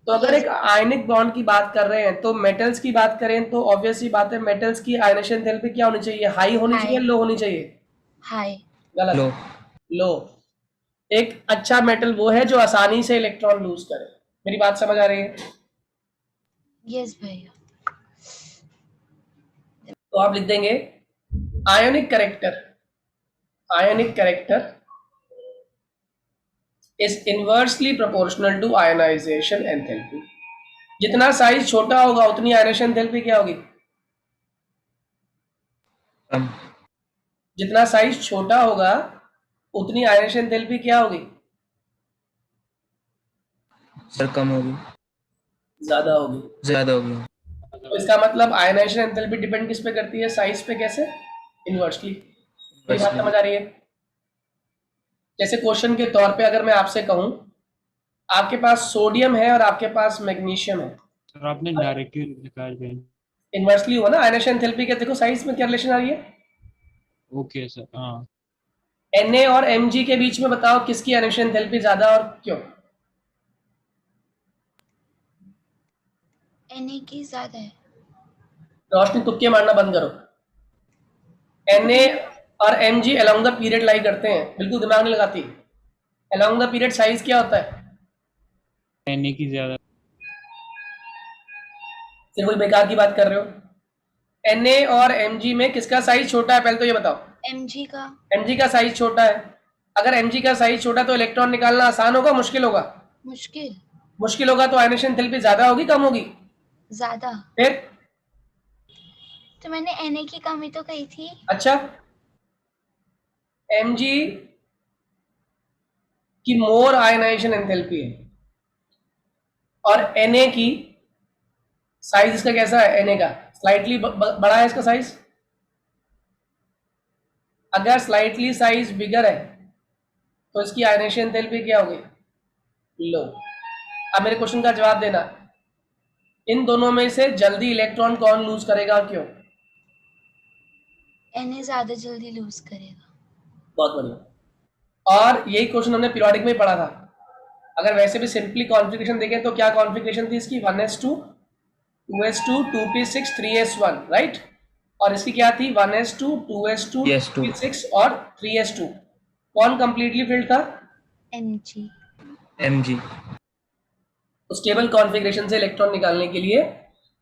Speaker 1: तो अगर एक आयनिक बॉन्ड की बात कर रहे हैं, तो मेटल्स की बात करें तो ऑब्वियस सी बात है, मेटल्स की आयोनाइजेशन एंथैल्पी क्या होनी चाहिए? हाई होनी चाहिए, लो होनी चाहिए?
Speaker 4: High.
Speaker 1: गलत।
Speaker 3: Low.
Speaker 1: लो। एक अच्छा मेटल वो है जो आसानी से इलेक्ट्रॉन लूज करे। मेरी बात समझ आ रही है?
Speaker 4: Yes, भैया.
Speaker 1: तो आप लिख देंगे ionic character, ionic character is inversely proportional to ionization enthalpy. जितना साइज छोटा होगा उतनी आयोनाइजेशन एंथैल्पी क्या होगी?
Speaker 3: Come.
Speaker 1: जितना साइज छोटा होगा उतनी आयोनाइजेशन एंथैल्पी क्या होगी?
Speaker 3: Sir, कम होगी.
Speaker 1: ज्यादा होगी।
Speaker 3: ज़्यादा होगी.
Speaker 1: तो इसका मतलब आयोनाइजेशन एंथैल्पी डिपेंड किस पे करती है? साइज पे। कैसे? इनवर्सली। मेरी बात समझ आ रही है? जैसे क्वेश्चन के तौर पे अगर मैं आपसे कहूं, आपके पास सोडियम है और आपके पास मैग्नीशियम है,
Speaker 2: Sir, आपने डायरेक्टली लिखा है.
Speaker 1: इनवर्सली हुआ ना आयोनाइजेशन एंथैल्पी के। देखो साइज में क्या रिलेशन आ रही है?
Speaker 2: Okay, sir. हाँ.
Speaker 1: Na और Mg के बीच में बताओ किसकी आयोनाइजेशन एंथैल्पी ज्यादा और क्यों?
Speaker 4: Na की ज्यादा है.
Speaker 1: रोशनी तुक्के मारना बंद करो। Na और Mg अलोंग द पीरियड लाई करते हैं, बिल्कुल दिमाग नहीं लगाती। अलोंग द पीरियड साइज क्या होता है?
Speaker 2: Na की ज्यादा.
Speaker 1: फिर कोई बेकार की बात कर रहे हो। Na और Mg में किसका साइज छोटा है? पहले तो ये बताओ।
Speaker 4: Mg का.
Speaker 1: Mg का साइज छोटा है। अगर Mg का साइज छोटा तो इलेक्ट्रॉन निकालना आसान होगा मुश्किल होगा?
Speaker 4: मुश्किल.
Speaker 1: मुश्किल होगा तो आयोनाइजेशन एंथैल्पी ज्यादा होगी कम होगी?
Speaker 4: ज्यादा.
Speaker 1: फिर
Speaker 4: तो मैंने Na की कमी तो कही थी।
Speaker 1: अच्छा, Mg की मोर आयनाइजेशन एंथैल्पी है और Na की साइज इसका कैसा है, Na का स्लाइटली बड़ा है इसका साइज। अगर स्लाइटली साइज बिगर है तो इसकी आयनाइजेशन एंथैल्पी क्या होगी, लो। अब मेरे क्वेश्चन का जवाब देना, इन दोनों में से जल्दी इलेक्ट्रॉन कौन लूज करेगा और क्यों?
Speaker 4: Na ज्यादा जल्दी लूज करेगा।
Speaker 1: बहुत बढ़िया। और यही क्वेश्चन हमने पीरियोडिक में ही पढ़ा था। अगर वैसे भी सिंपली कॉन्फ़िगरेशन देखें तो क्या कॉन्फ़िगरेशन थी इसकी, 1s2 2s2 2p6 3s1, right. और इसकी क्या थी, 1s2 2s2
Speaker 3: PS2
Speaker 1: 2p6 और 3s2। कौन कंप्लीटली फिल्ड था,
Speaker 4: Mg।
Speaker 3: mg
Speaker 1: तो स्टेबल कॉन्फ़िगरेशन से इलेक्ट्रॉन निकालने के लिए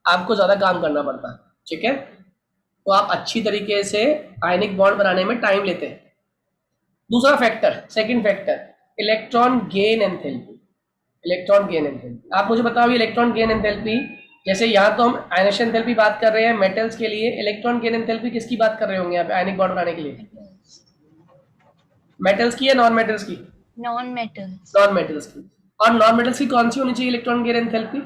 Speaker 1: आपको ज़्यादा काम करना पड़ता है, ठीक है। तो आप अच्छी तरीके से आयनिक बॉन्ड बनाने में टाइम लेते हैं। दूसरा factor, second factor, electron gain enthalpy. Electron gain enthalpy, आप मुझे बताओ ये इलेक्ट्रॉन गेन एंथैल्पी, जैसे यहाँ तो हम आयनेशन एंथैल्पी बात कर रहे हैं मेटल्स के लिए, इलेक्ट्रॉन गेन एंथैल्पी किसकी बात कर रहे होंगे यहाँ पे आयनिक बॉन्ड बनाने के लिए, मेटल्स की या नॉन मेटल्स की?
Speaker 4: Non metals.
Speaker 1: नॉन मेटल्स की। और नॉन मेटल्स की कौन सी होनी चाहिए इलेक्ट्रॉन गेन एंथैल्पी,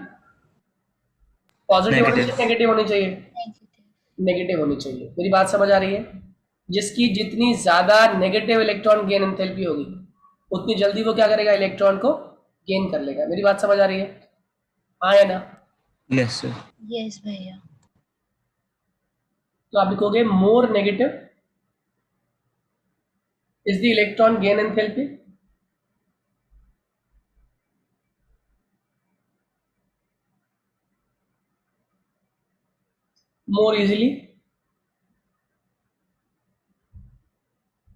Speaker 1: पॉजिटिव होनी चाहिए,
Speaker 3: नेगेटिव
Speaker 1: नेगेटिव होनी चाहिए?
Speaker 4: नेगेटिव।
Speaker 1: नेगेटिव होनी चाहिए। मेरी बात समझ आ रही है? जिसकी जितनी ज्यादा नेगेटिव इलेक्ट्रॉन गेन एंथैल्पी होगी उतनी जल्दी वो क्या करेगा, इलेक्ट्रॉन को गेन कर लेगा। मेरी बात समझ आ रही है, हाँ या ना?
Speaker 3: yes sir
Speaker 4: यस भैया।
Speaker 1: तो आप लिखोगे more negative is the electron gain enthalpy, more easily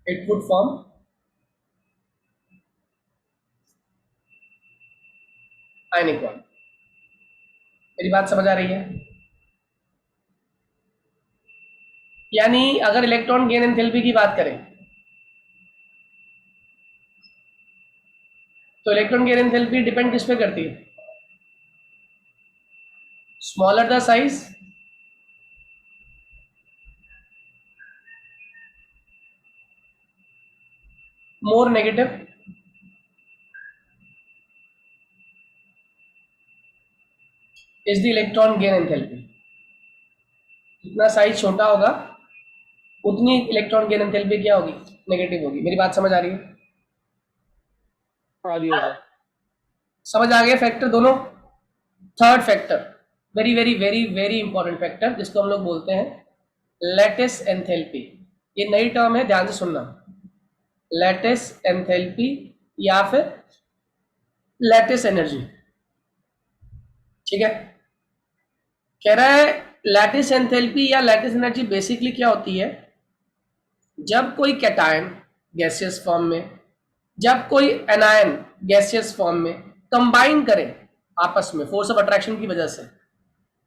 Speaker 1: it would form ionic bond। मेरी बात समझ आ रही है? यानी अगर इलेक्ट्रॉन गेन एंथैल्पी की बात करें तो इलेक्ट्रॉन गेन एंथैल्पी डिपेंड किस पे करती है, smaller the size more negative, is the electron gain enthalpy. जितना साइज छोटा होगा उतनी इलेक्ट्रॉन गेन एंथैल्पी क्या होगी, नेगेटिव होगी। मेरी बात समझ आ रही है?
Speaker 2: आ रही है सर।
Speaker 1: समझ आ गया फैक्टर दोनों। Third factor, very very very very important factor, जिसको हम लोग बोलते हैं लैटिस एंथैल्पी। ये नई टर्म है, ध्यान से सुनना, लैटिस एंथैल्पी या फिर लैटिस एनर्जी, ठीक है। कह रहा है लैटिस एंथैल्पी या लैटिस एनर्जी बेसिकली क्या होती है, जब कोई कैटायन गैसियस फॉर्म में, जब कोई एनायन गैसियस फॉर्म में कंबाइन करे आपस में फोर्स ऑफ अट्रैक्शन की वजह से,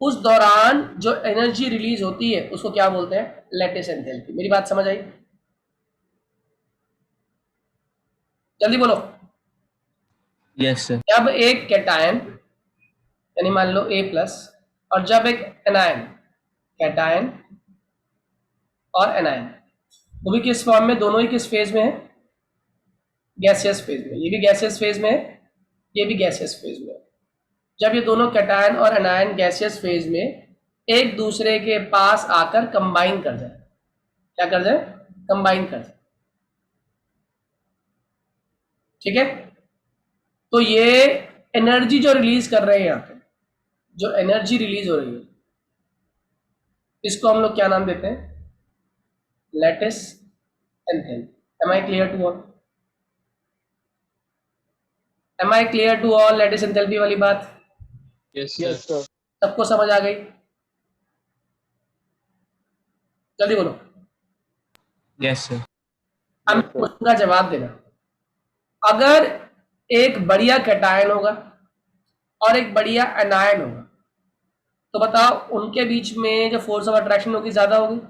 Speaker 1: उस दौरान जो एनर्जी रिलीज होती है उसको क्या बोलते हैं, लैटिस एंथैल्पी। मेरी बात समझ आई? जल्दी बोलो।
Speaker 3: yes sir
Speaker 1: जब एक कैटायन यानी मान लो A प्लस और जब एक एनायन, कैटायन और एनायन, वो भी किस फॉर्म में, दोनों ही किस फेज में है, गैसियस फेज में। ये भी गैसियस फेज में है, ये भी गैसियस फेज में है। जब ये दोनों कैटायन और एनायन गैसियस फेज में एक दूसरे के पास आकर कंबाइन कर जाए, क्या कर जाए, कंबाइन कर जाए, ठीक है। तो ये एनर्जी जो रिलीज कर रहे हैं यहाँ पे, जो एनर्जी रिलीज हो रही है, इसको हम लोग क्या नाम देते हैं, lattice enthalpy. Am I clear to all? Am I clear to all lattice enthalpy वाली बात?
Speaker 2: Yes sir.
Speaker 1: सबको समझ आ गई? जल्दी बोलो।
Speaker 3: yes sir
Speaker 1: अब क्वेश्चन का जवाब देना, अगर एक बढ़िया कैटायन होगा और एक बढ़िया एनायन होगा तो बताओ उनके बीच में जो फोर्स ऑफ अट्रैक्शन होगी ज्यादा होगी,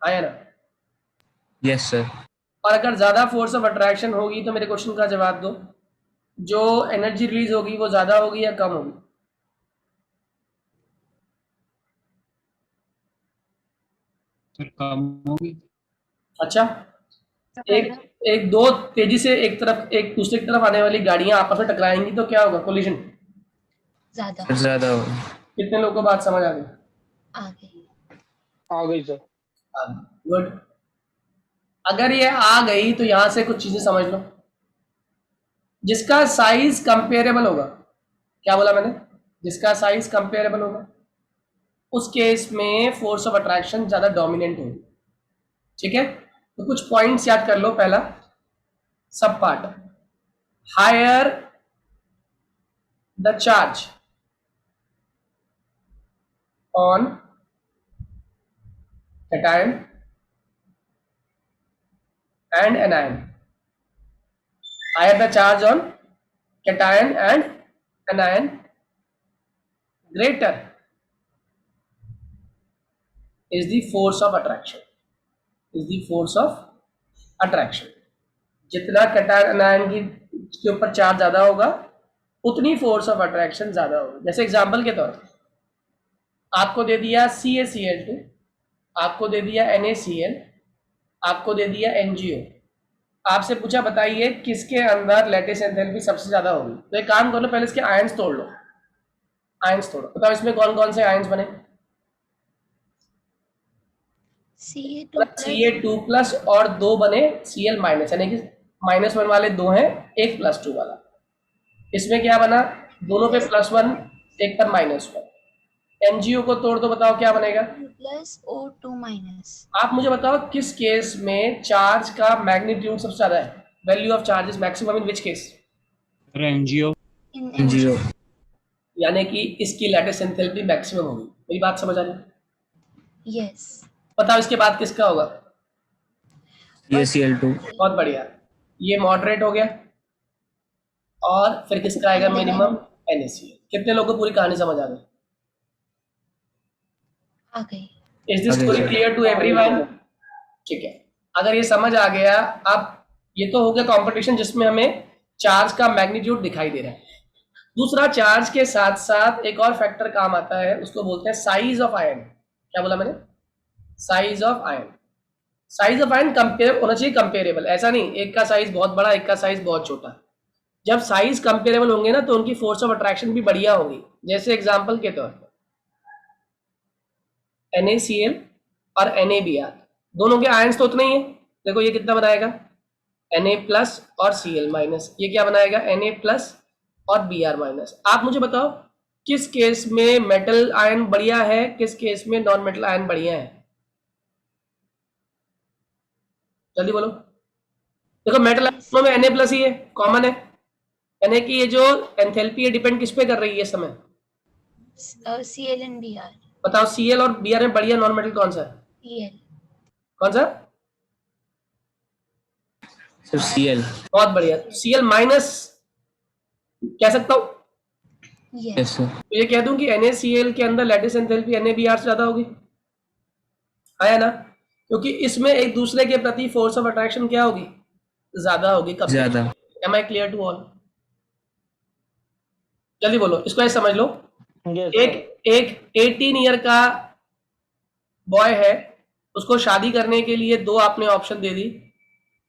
Speaker 1: हाँ या ना?
Speaker 3: yes sir
Speaker 1: और अगर ज्यादा फोर्स ऑफ अट्रैक्शन होगी तो मेरे क्वेश्चन का जवाब दो, जो एनर्जी रिलीज होगी वो ज्यादा होगी या कम होगी?
Speaker 2: सर कम होगी।
Speaker 1: अच्छा, एक एक दो तेजी से एक तरफ एक दूसरे की तरफ आने वाली गाड़ियां आपस में टकराएंगी तो क्या होगा? कोलिजन।
Speaker 4: ज्यादा
Speaker 3: सर ज्यादा होगा।
Speaker 1: कितने लोगों को बात समझ आ गई?
Speaker 4: आगे
Speaker 2: आ गई सर।
Speaker 1: गुड। अगर ये आ गई तो यहां से कुछ चीजें समझ लो। जिसका साइज कंपेरेबल होगा, क्या बोला मैंने? जिसका साइज कंपेरेबल होगा उस केस में फोर्स ऑफ अट्रैक्शन ज्यादा डोमिनेंट होगी। ठीक है, तो कुछ पॉइंट्स याद कर लो। पहला सब part, higher the charge on cation and anion, higher the charge on cation and anion, greater is the force of attraction, is the force of attraction। जितना कैटायन अनायन की के ऊपर चार्ज ज्यादा होगा उतनी फोर्स ऑफ अट्रैक्शन ज्यादा होगी। जैसे एग्जांपल के तौर पर आपको दे दिया CaCl2, आपको दे दिया NaCl, आपको दे दिया NGO, आपसे पूछा बताइए किसके अंदर लैटिस एंथैल्पी सबसे ज्यादा होगी। तो एक काम कर लो, पहले इसके आयंस तोड़ लो। आयंस तोड़ो, बताओ इसमें कौन कौन से आयंस बने?
Speaker 4: Ca2
Speaker 1: प्लस और दो बने Cl माइनस, यानी कि -1 वाले दो हैं, एक +2 वाला। इसमें क्या बना? दोनों पे +1, एक पर -1। NGO को तोड़ दो, बताओ क्या बनेगा?
Speaker 4: plus O2 minus
Speaker 1: आप मुझे बताओ किस केस में चार्ज का मैग्नीट्यूड सबसे ज्यादा है? Value of charge is maximum in which case?
Speaker 2: Sir NGO.
Speaker 4: in
Speaker 3: NGO.
Speaker 4: NG
Speaker 1: यानी कि इसकी लैटिस एंथैल्पी मैक्सिमम होगी। मेरी बात समझ आ रही है?
Speaker 4: yes
Speaker 1: बताओ इसके बाद किसका होगा?
Speaker 3: CaCl2।
Speaker 1: बहुत बढ़िया, ये मॉडरेट हो गया। और फिर किसका आएगा मिनिमम? NaCl। कितने लोगों को पूरी कहानी समझ आ गई?
Speaker 4: आ गई
Speaker 1: इज दिस
Speaker 3: आगे
Speaker 1: story
Speaker 3: sir.
Speaker 1: Clear to everyone? ठीक है, अगर ये समझ आ गया, अब ये तो हो गया कंपटीशन जिसमें हमें चार्ज का मैग्नीट्यूड दिखाई दे रहा है। दूसरा, चार्ज के साथ साथ एक और फैक्टर काम आता है, उसको बोलते हैं साइज ऑफ आयन। क्या बोला मैंने? Size of ion. Size of ion compare होना चाहिए, कंपेरेबल। ऐसा नहीं एक का साइज बहुत बड़ा एक का साइज बहुत छोटा। जब साइज कंपेरेबल होंगे ना तो उनकी फोर्स ऑफ अट्रैक्शन भी बढ़िया होगी। जैसे एग्जांपल के तौर पर NaCl और NaBr, दोनों के आयंस तो उतने ही है। देखो ये कितना बनाएगा? Na+ और Cl-। ये क्या बनाएगा? Na+ और Br-। आप मुझे बताओ किस केस में मेटल आयन बढ़िया है, किस केस में नॉन मेटल आयन बढ़िया है? जल्दी बोलो। देखो मेटल आयनों में Na+ ही है, कॉमन है। Na की ये जो एंथैल्पी है डिपेंड किस पे कर रही है इस समय?
Speaker 4: Cl and Br
Speaker 1: बताओ Cl और Br में बढ़िया नॉन मेटल कौन सा है?
Speaker 4: Cl
Speaker 1: कौन सा?
Speaker 3: Sir Cl।
Speaker 1: बहुत बढ़िया, Cl- कह सकता हूं?
Speaker 4: yes
Speaker 3: yes sir.
Speaker 1: तो ये कह दूं कि NaCl के अंदर लैटिस एंथैल्पी NaBr से ज्यादा होगी, है ना? क्योंकि इसमें एक दूसरे के प्रति फोर्स ऑफ अट्रैक्शन क्या होगी? ज्यादा होगी। कब?
Speaker 3: ज्यादा।
Speaker 1: Am I clear to all? जल्दी बोलो, इसको ऐसे समझ लो। एक एक 18 ईयर का बॉय है, उसको शादी करने के लिए दो आपने ऑप्शन दे दी।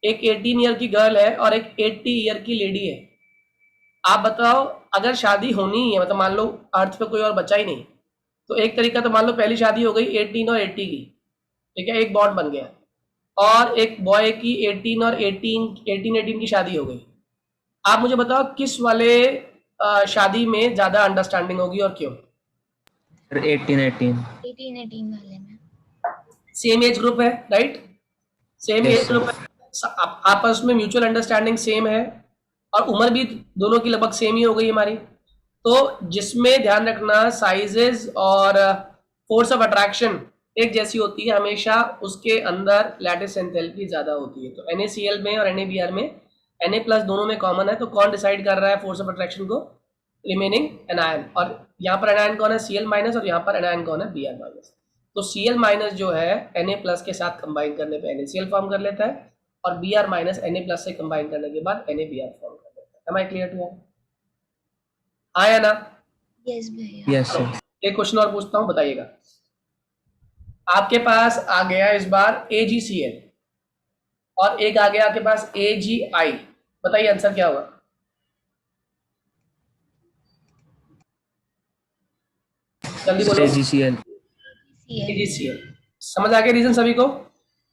Speaker 1: एक 18 ईयर की गर्ल है और एक 80 ईयर की लेडी है। आप बताओ अगर शादी होनी ही है, मतलब मान लो अर्थ पे कोई और बचा ही नहीं, तो एक तरीका तो मान लो पहली शादी हो गई 18 और 80 की, ठीक है, एक बॉन्ड बन गया। और एक बॉय की 18 और 18 की शादी हो गई। आप मुझे बताओ किस वाले शादी में ज्यादा अंडरस्टैंडिंग होगी और क्यों?
Speaker 3: सर 18
Speaker 4: 18 वाले में
Speaker 1: सेम एज ग्रुप है, right? Same
Speaker 3: Yes,
Speaker 1: age
Speaker 3: sir.
Speaker 1: Group है, आपस में म्यूचुअल अंडरस्टैंडिंग सेम है और उम्र भी दोनों की लगभग सेम ही हो गई हमारी। तो जिसमें ध्यान रखना साइजेस और फोर्स ऑफ अट्रैक्शन एक जैसी होती है हमेशा, उसके अंदर लैटिस एंथैल्पी ज्यादा होती है। तो NaCl में और NaBr में Na+ दोनों में कॉमन है, तो कौन डिसाइड कर रहा है फोर्स ऑफ अट्रैक्शन को? Remaining anion. और यहाँ पर एनायन कौन है? Cl- और यहाँ पर एनायन कौन है? Br-। तो Cl- जो है Na+ के साथ कंबाइन करने पे NaCl फॉर्म कर लेता है और Br- Na+ से कंबाइन करने के बाद NaBr फॉर्म कर लेता है। Am I clear to? आया ना?
Speaker 4: yes भैया
Speaker 3: यस सर।
Speaker 1: एक क्वेश्चन और पूछता हूँ, बताइएगा। आपके पास आ गया इस बार AgCl और एक आ गया आपके पास AgI। बताइए आंसर क्या होगा? जल्दी बोलो।
Speaker 3: AgCl।
Speaker 4: CL
Speaker 1: AgCl। समझ आ गया रीजन सभी को?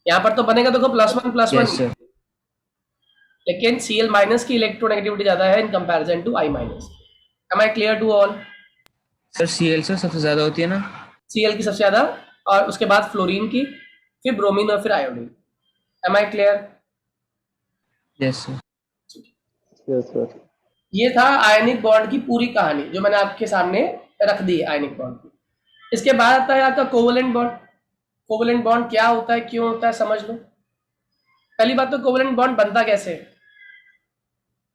Speaker 1: यहाँ पर तो बनेगा देखो +1
Speaker 3: यस सर।
Speaker 1: लेकिन Cl माइनस की इलेक्ट्रोनेगेटिविटी ज्यादा है in comparison to I minus. Am I clear to all?
Speaker 3: Sir Cl sir सबसे ज्यादा होती है ना?
Speaker 1: Cl की सबसे ज्यादा, और उसके बाद फ्लोरीन की, फिर ब्रोमीन और फिर iodine. Am I clear?
Speaker 3: Yes sir.
Speaker 2: Yes, sir.
Speaker 1: ये था आयनिक बॉन्ड की पूरी कहानी जो मैंने आपके सामने रख दी है आयनिक बॉन्ड की। इसके बाद आता है आपका कोवलेंट बॉन्ड। कोवलेंट बॉन्ड क्या होता है, क्यों होता है, समझ लो। पहली बात तो कोवलेंट बॉन्ड बनता कैसे है?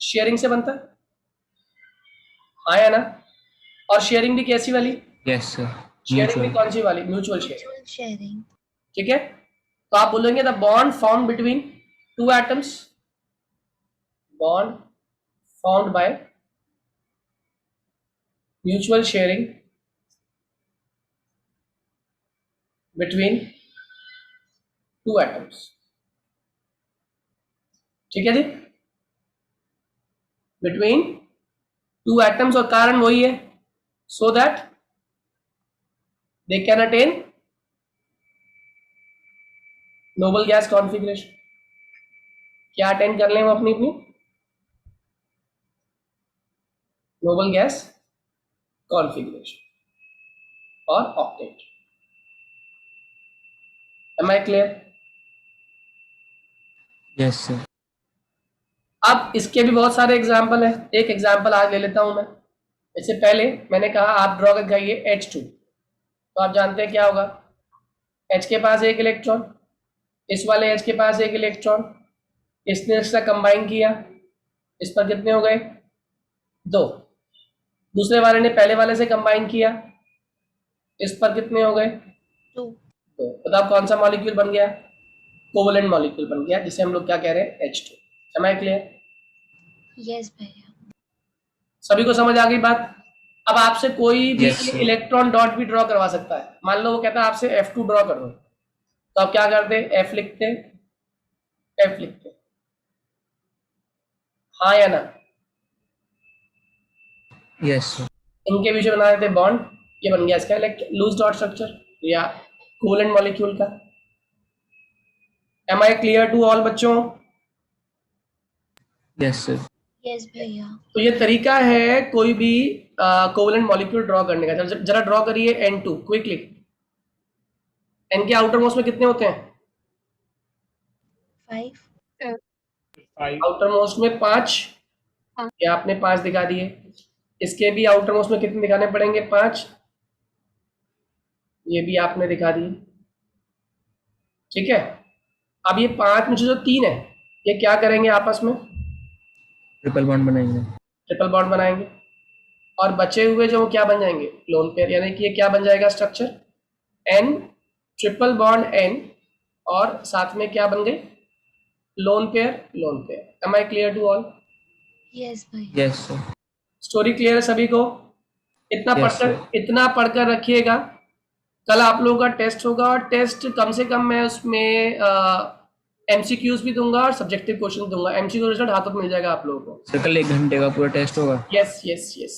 Speaker 1: शेयरिंग से बनता है, हाँ या ना? और शेयरिंग भी कैसी वाली?
Speaker 3: Yes sir.
Speaker 1: शेयरिंग भी
Speaker 3: म्यूचुअल।
Speaker 1: कौन सी वाली? Mutual sharing.
Speaker 4: mutual sharing
Speaker 1: ठीक है, तो आप बोलेंगे the bond form between two atoms, bond formed by mutual sharing between two atoms. ठीक है जी, बिटवीन टू एटम्स, और कारण वही है, so that they can attain noble gas configuration. क्या अटेन कर लें वो अपनी अपनी नोबल गैस कॉन्फिगरेशन और octet. Am I clear?
Speaker 3: Yes sir.
Speaker 1: अब इसके भी बहुत सारे एग्जाम्पल हैं, एक एग्जाम्पल आज ले लेता हूं मैं। इससे पहले मैंने कहा आप ड्रॉ करके आइए H2, तो आप जानते हैं क्या होगा? H के पास एक इलेक्ट्रॉन, इस वाले H के पास एक इलेक्ट्रॉन, इसने इसका कंबाइन किया, इस पर कितने हो गए? 2। दूसरे वाले ने पहले वाले से कंबाइन किया, इस पर कितने हो गए?
Speaker 4: 2
Speaker 1: 2। बताओ कौन सा मॉलिक्यूल बन गया? कोवलेंट मॉलिक्यूल बन गया, जिसे हम लोग क्या कह रहे हैं? H2। M I clear?
Speaker 4: yes भैया
Speaker 1: सभी को समझ आ गई बात? अब आपसे कोई भी
Speaker 3: Yes, sir.
Speaker 1: इलेक्ट्रॉन डॉट भी ड्रॉ करवा सकता है। मान लो वो कहता है आपसे F2 ड्रॉ करो, तो आप क्या करते? F लिखते, F लिखते, हाँ या ना?
Speaker 3: Yes sir.
Speaker 1: इनके बीच में बना देते बॉन्ड, ये बन गया इसका लूज डॉट स्ट्रक्चर या कोवलेंट मॉलिक्यूल का। Am I clear to all बच्चों?
Speaker 3: Yes sir.
Speaker 4: yes भैया
Speaker 1: तो ये तरीका है कोई भी कोवलेंट मॉलिक्यूल ड्रॉ करने का। जरा ड्रॉ करिए N2 क्विकली। N के आउटर मोस्ट में कितने होते हैं?
Speaker 4: 5
Speaker 2: Five.
Speaker 1: आउटर मोस्ट में 5, ये आपने 5 दिखा दिए। इसके भी आउटर मोस्ट में कितने दिखाने पड़ेंगे? 5, ये भी आपने दिखा दिए। ठीक है, अब ये 5 में से जो 3 है ये क्या करेंगे आपस में?
Speaker 3: ट्रिपल बॉन्ड बनाएंगे।
Speaker 1: ट्रिपल बॉन्ड बनाएंगे, और बचे हुए जो क्या बन जाएंगे? Lone pair. यानी कि ये क्या बन जाएगा structure? N triple bond N, और साथ में क्या बन गई? Lone pair, lone pair. Am I clear to all?
Speaker 4: yes भैया
Speaker 3: यस सर।
Speaker 1: स्टोरी क्लियर है सभी को?
Speaker 3: Yes,
Speaker 1: इतना पढ़कर रखिएगा, कल आप लोगों का टेस्ट होगा, और टेस्ट कम से कम मैं उसमें MCQs भी दूंगा और सब्जेक्टिव क्वेश्चन दूंगा। MCQ रिजल्ट हाथों में मिल जाएगा आप लोगों को।
Speaker 3: सर कल 1 घंटे का पूरा टेस्ट होगा?
Speaker 1: Yes yes yes.